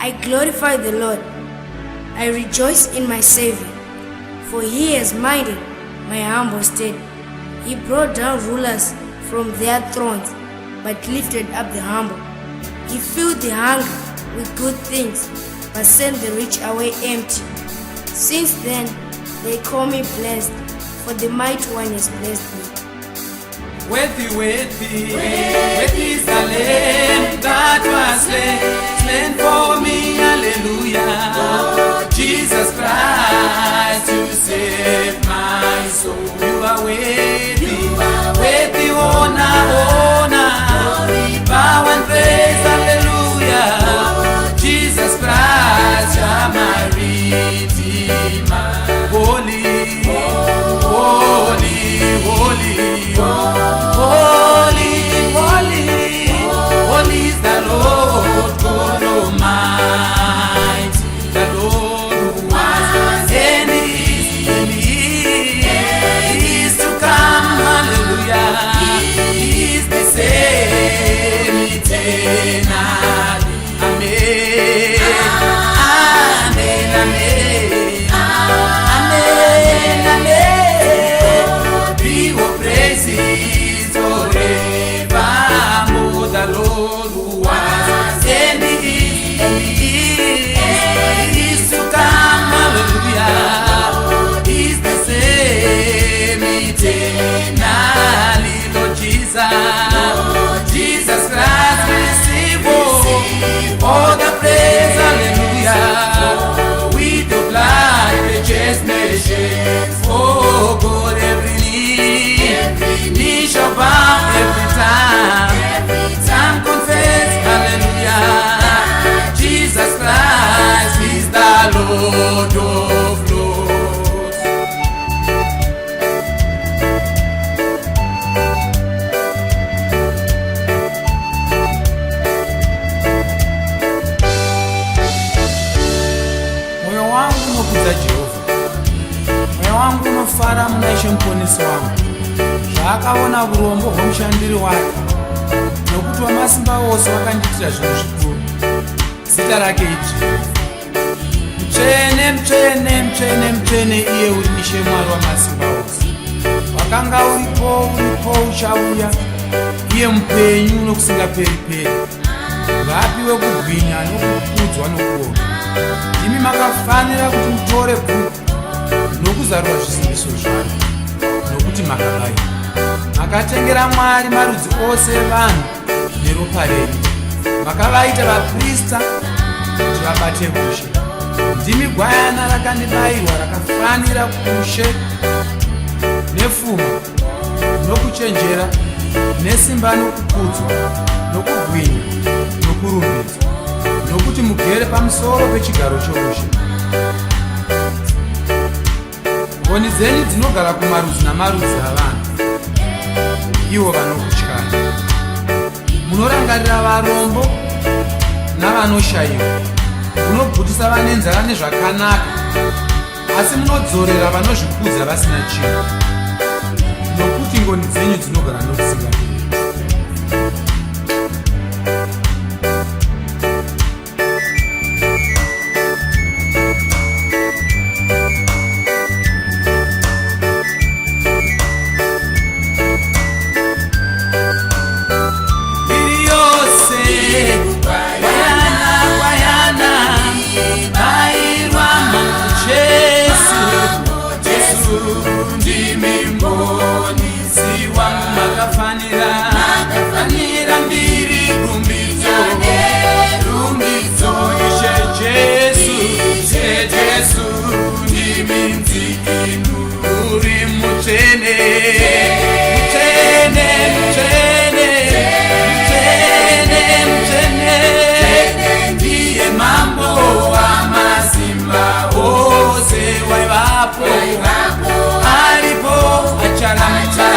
I glorify the Lord. I rejoice in my Savior, for he has minded my humble state. He brought down rulers from their thrones, but lifted up the humble. He filled the hungry with good things, but sent the rich away empty. Since then, they call me blessed, for the Mighty One has blessed me. Worthy is the Lamb that was slain for me, hallelujah. Jesus Christ, you saved my soul. You are worthy, honor, power and praise, hallelujah. Jesus Christ, you are my Redeemer. Holy, holy, holy, holy, holy, holy is the Lord God Almighty, the Lord who was and is to come, hallelujah. He is the same eternally. Amen, amen, amen, amen, amen. Be your praises forevermore. The Lord who was and is to come, hallelujah. He's the same eternally. Lord Jesus Christ, receive all the praise, hallelujah. With the blood, purchased nations, oh God, every knee shall bow, every time confess, hallelujah. Jesus Christ is the Lord of Lords. Moyo wangu unokuza Jehova, moyo wangu unofara muna Ishe muponesi wangu. Zvaakaona urombo hwomushandiri wake, nokuti Wamasimba Ose wakandiitira zvinhu zvikuru. Zita rake idzvi. Mutsvene, mutsvene, mutsvene, mutsvene iye uri Ishe Mwari Wamasimba Ose. Wakanga uripo, uchauya, iye mupenyu nokusingaperi-peri. Ngapiwe kubwinya nokukudzwa nokuona. Imi makafanira kuti mutore bhuku nokuzarura zvisimbiso zvayo, nokuti makabaira. Makatengera Mwari marudzi ose evanhu neropa renyu. Makavaita vaprista kuti vabate ushe. Ndimi gwayana rakandibayirwa rakafanira ushe nepfuma nokuchenjera nesimba nokukudzwa nokubwinya nokurumbidzwa, nokuti mugere pamusoro pechigaro choushe. Ngoni dzenyu dzinogara kumarudzi namarudzi avanhu, ivo vanokutyai. Munorangarira varombo navanoshayiwa, munobvutisa vane nzara nezvakanaka, asi munodzorera vanozvikudza vasina chinhu, nokuti ngoni dzenyu dzinogara nokusingaperi. Makafanira mbiri rumbidzo Ishe Jesu ndimi nzikinu uri mutsvene, mutsvene, mutsvene, mutsvene, mutsvene. Ndiye Mambo Wamasimba Ose, waivapo, aripo acharamba,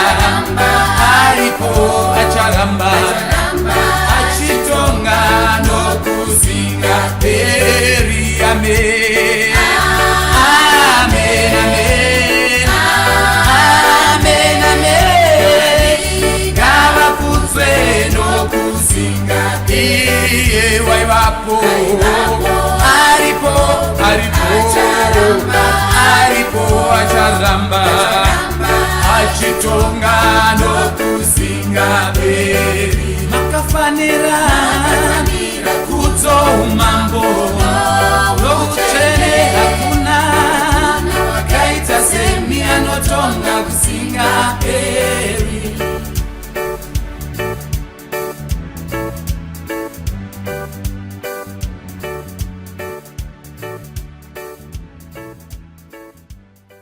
aripo acharamba, achitonga nokusingaperi. Amen, amen, amen, amen, amen. Ngavakudzwe nokusinga iye waivapo. aripo acharamba achitonga nokusingaperi. Makafanira kudzo umambo